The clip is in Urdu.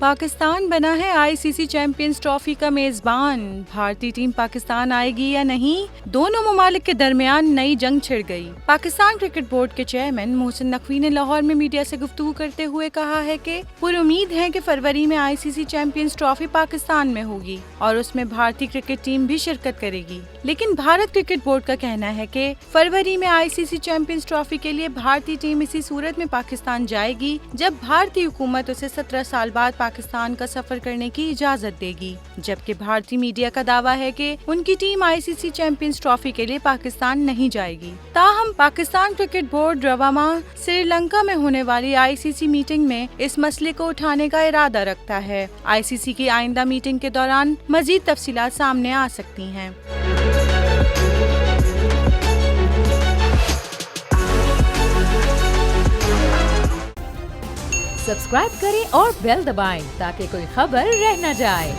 پاکستان بنا ہے ICC چیمپئنز ٹرافی کا میزبان، بھارتی ٹیم پاکستان آئے گی یا نہیں؟ دونوں ممالک کے درمیان نئی جنگ چھڑ گئی۔ پاکستان کرکٹ بورڈ کے چیئرمین محسن نقوی نے لاہور میں میڈیا سے گفتگو کرتے ہوئے کہا ہے کہ پرامید ہے کہ فروری میں ICC چیمپئنز ٹرافی پاکستان میں ہوگی اور اس میں بھارتی کرکٹ ٹیم بھی شرکت کرے گی، لیکن بھارت کرکٹ بورڈ کا کہنا ہے کہ فروری میں ICC چیمپئنز ٹرافی کے لیے بھارتی ٹیم اسی صورت میں پاکستان جائے گی جب بھارتی حکومت اسے 17 سال بعد پاکستان کا سفر کرنے کی اجازت دے گی، جبکہ بھارتی میڈیا کا دعویٰ ہے کہ ان کی ٹیم ICC چیمپئنز ٹرافی کے لیے پاکستان نہیں جائے گی۔ تاہم پاکستان کرکٹ بورڈ رواں ماہ سری لنکا میں ہونے والی ICC میٹنگ میں اس مسئلے کو اٹھانے کا ارادہ رکھتا ہے۔ ICC کی آئندہ میٹنگ کے دوران مزید تفصیلات سامنے آ سکتی ہیں۔ سبسکرائب کریں اور بیل دبائیں تاکہ کوئی خبر رہ نہ جائے۔